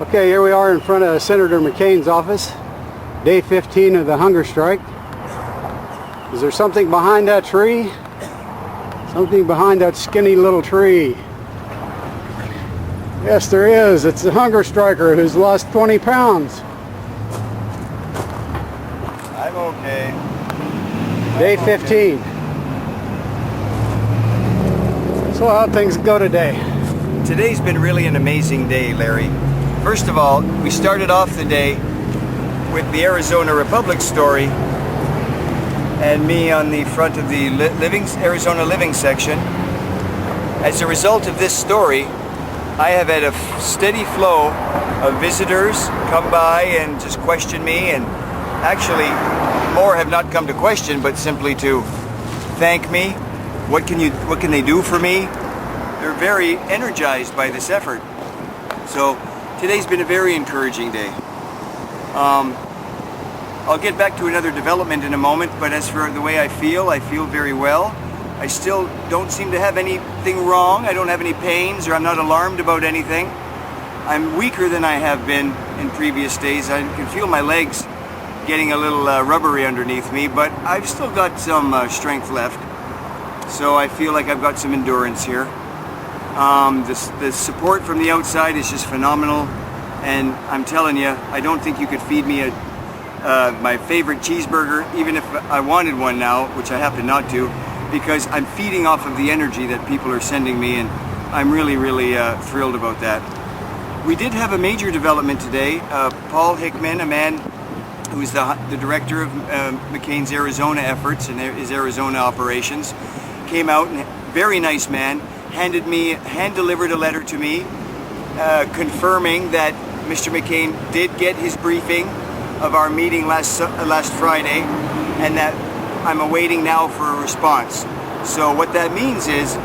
Okay, here we are in front of Senator McCain's office. Day 15 of the hunger strike. Is there something behind that tree? Something behind that skinny little tree. Yes, there is. It's the hunger striker who's lost 20 pounds. I'm okay. Day 15. So how'd things go today? Today's been really an amazing day, Larry. First of all, we started off the day with the Arizona Republic story and me on the front of the Arizona Living section. As a result of this story, I have had a steady flow of visitors come by and just question me, and actually more have not come to question but simply to thank me. What can they do for me? They're very energized by this effort. So today's been a very encouraging day. I'll get back to another development in a moment, but as for the way I feel very well. I still don't seem to have anything wrong. I don't have any pains, or I'm not alarmed about anything. I'm weaker than I have been in previous days. I can feel my legs getting a little rubbery underneath me, but I've still got some strength left. So I feel like I've got some endurance here. The support from the outside is just phenomenal, and I'm telling you, I don't think you could feed me my favorite cheeseburger, even if I wanted one now, which I happen not to, because I'm feeding off of the energy that people are sending me, and I'm really, really thrilled about that. We did have a major development today. Paul Hickman, a man who's the director of McCain's Arizona efforts and his Arizona operations, came out, and very nice man, hand-delivered a letter to me confirming that Mr. McCain did get his briefing of our meeting last Friday, and that I'm awaiting now for a response. So what that means is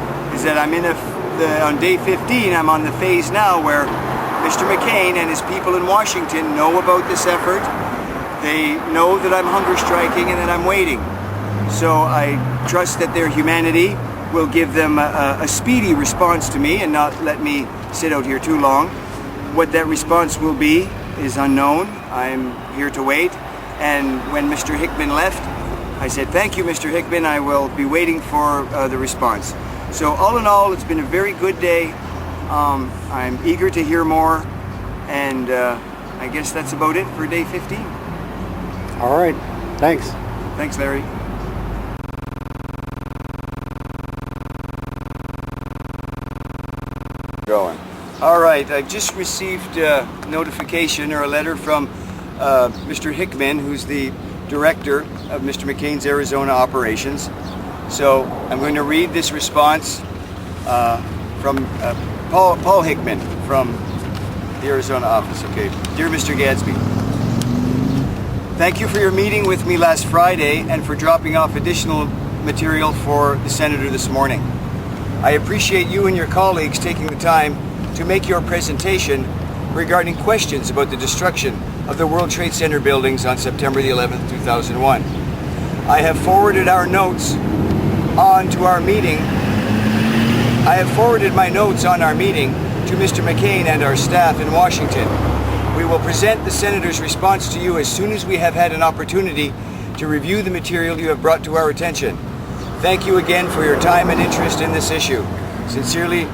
that I'm on day 15, I'm on the phase now where Mr. McCain and his people in Washington know about this effort. They know that I'm hunger striking and that I'm waiting. So I trust that their humanity will give them a speedy response to me and not let me sit out here too long. What that response will be is unknown. I'm here to wait. And when Mr. Hickman left, I said, "Thank you, Mr. Hickman. I will be waiting for the response." So all in all, it's been a very good day. I'm eager to hear more, and I guess that's about it for day 15. All right. Thanks. Thanks, Larry. Going. All right, I just received a notification or a letter from Mr. Hickman, who's the director of Mr. McCain's Arizona operations. So I'm going to read this response from Paul Hickman from the Arizona office. Okay, dear Mr. Gadsby, thank you for your meeting with me last Friday and for dropping off additional material for the Senator this morning. I appreciate you and your colleagues taking the time to make your presentation regarding questions about the destruction of the World Trade Center buildings on September the 11th, 2001. I have forwarded our notes on to our meeting. I have forwarded my notes on our meeting to Mr. McCain and our staff in Washington. We will present the Senator's response to you as soon as we have had an opportunity to review the material you have brought to our attention. Thank you again for your time and interest in this issue. Sincerely,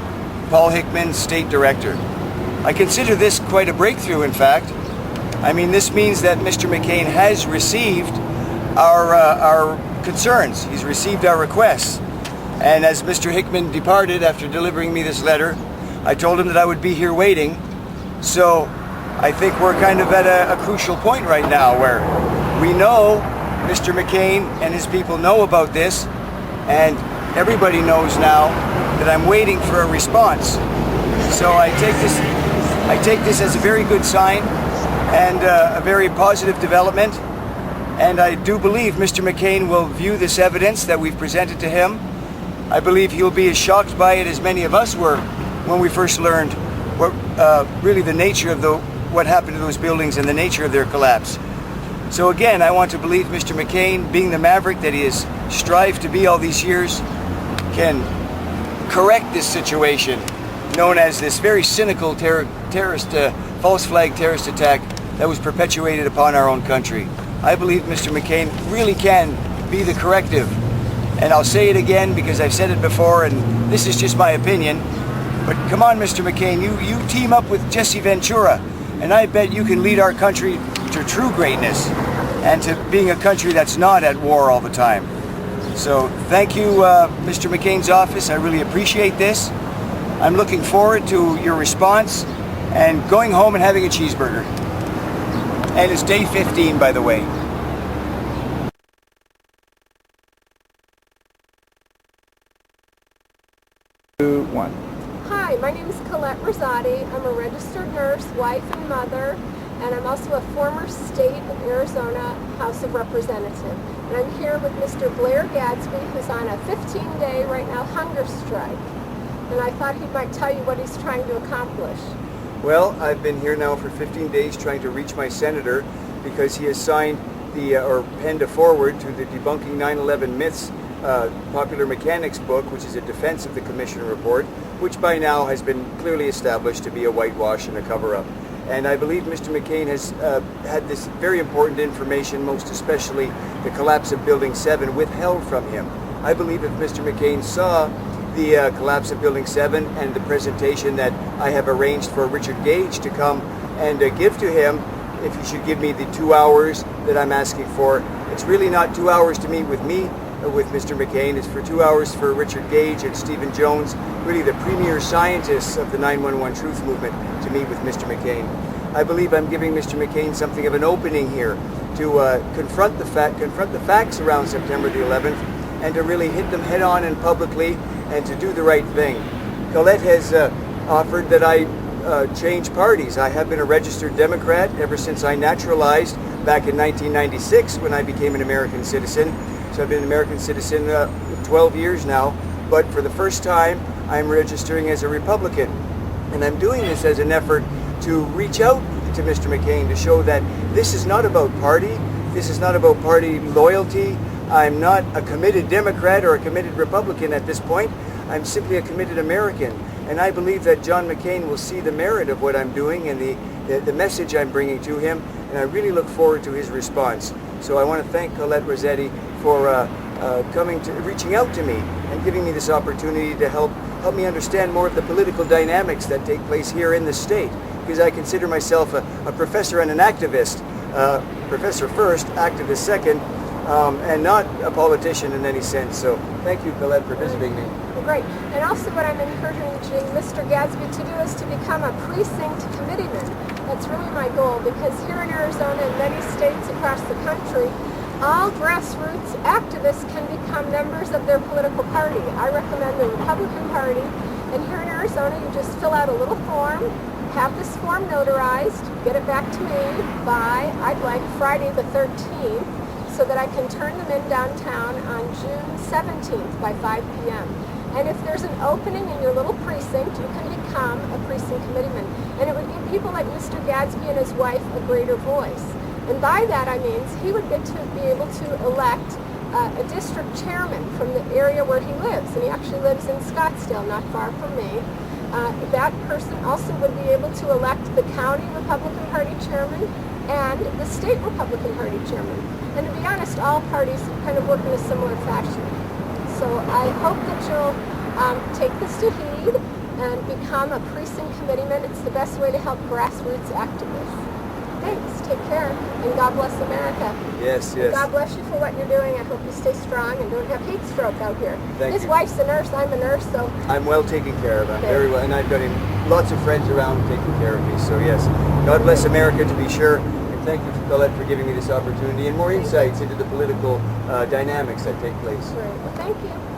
Paul Hickman, State Director. I consider this quite a breakthrough, in fact. I mean, this means that Mr. McCain has received our concerns. He's received our requests. And as Mr. Hickman departed after delivering me this letter, I told him that I would be here waiting. So I think we're kind of at a crucial point right now where we know Mr. McCain and his people know about this, and everybody knows now that I'm waiting for a response. So I take this as a very good sign and a very positive development. And I do believe Mr. McCain will view this evidence that we've presented to him. I believe he'll be as shocked by it as many of us were when we first learned what really the nature of what happened to those buildings and the nature of their collapse. So again, I want to believe Mr. McCain, being the maverick that he has strived to be all these years, can correct this situation known as this very cynical terrorist false flag terrorist attack that was perpetuated upon our own country. I believe Mr. McCain really can be the corrective. And I'll say it again because I've said it before, and this is just my opinion. But come on, Mr. McCain, you team up with Jesse Ventura, and I bet you can lead our country to true greatness and to being a country that's not at war all the time. So thank you, Mr. McCain's office. I really appreciate this. I'm looking forward to your response and going home and having a cheeseburger. And it's day 15, by the way. Hi, my name is Colette Rosati. I'm a registered nurse, wife, and mother, and I'm also a former state of Arizona House of Representative. And I'm here with Mr. Blair Gadsby, who's on a 15-day, right now, hunger strike. And I thought he might tell you what he's trying to accomplish. Well, I've been here now for 15 days trying to reach my senator because he has signed or penned a forward to the Debunking 9/11 Myths Popular Mechanics book, which is a defense of the Commission report, which by now has been clearly established to be a whitewash and a cover-up. And I believe Mr. McCain has had this very important information, most especially the collapse of Building 7, withheld from him. I believe if Mr. McCain saw the collapse of Building 7 and the presentation that I have arranged for Richard Gage to come and give to him, if he should give me the 2 hours that I'm asking for, it's really not 2 hours to meet with me, with Mr. McCain. It's for 2 hours for Richard Gage and Stephen Jones, really the premier scientists of the 9/11 Truth Movement, to meet with Mr. McCain. I believe I'm giving Mr. McCain something of an opening here to confront the facts around September the 11th and to really hit them head on and publicly and to do the right thing. Colette has offered that I change parties. I have been a registered Democrat ever since I naturalized back in 1996 when I became an American citizen. So I've been an American citizen 12 years now, but for the first time I'm registering as a Republican. And I'm doing this as an effort to reach out to Mr. McCain to show that this is not about party, this is not about party loyalty. I'm not a committed Democrat or a committed Republican at this point. I'm simply a committed American. And I believe that John McCain will see the merit of what I'm doing and the message I'm bringing to him, and I really look forward to his response. So I want to thank Colette Rosati for reaching out to me and giving me this opportunity to help me understand more of the political dynamics that take place here in the state, because I consider myself a professor and an activist. Professor first, activist second, and not a politician in any sense. So thank you, Colette, for visiting me. Well, great. And also what I'm encouraging Mr. Gadsby to do is to become a precinct committeeman. That's really my goal, because here in Arizona and many states across the country, all grassroots activists can become members of their political party. I recommend the Republican Party, and here in Arizona you just fill out a little form, have this form notarized, get it back to me by, I'd like Friday the 13th, so that I can turn them in downtown on June 17th by 5 p.m. And if there's an opening in your little precinct, you can become a precinct committeeman. And it would give people like Mr. Gadsby and his wife a greater voice. And by that I mean he would get to be able to elect a district chairman from the area where he lives. And he actually lives in Scottsdale, not far from me. That person also would be able to elect the county Republican Party chairman and the state Republican Party chairman. And to be honest, all parties kind of work in a similar fashion. So I hope that you'll take this to heed and become a precinct committeeman. It's the best way to help grassroots activists. Thanks, take care, and God bless America. Yes, yes. God bless you for what you're doing. I hope you stay strong and don't have heat stroke out here. Thank His you. wife's a nurse, I'm a nurse, so... I'm well taken care of. I'm Okay. very well, and I've got lots of friends around taking care of me. So yes, God bless America to be sure. And thank you, Colette, for giving me this opportunity and more insights into the political dynamics that take place. Great. Well, thank you.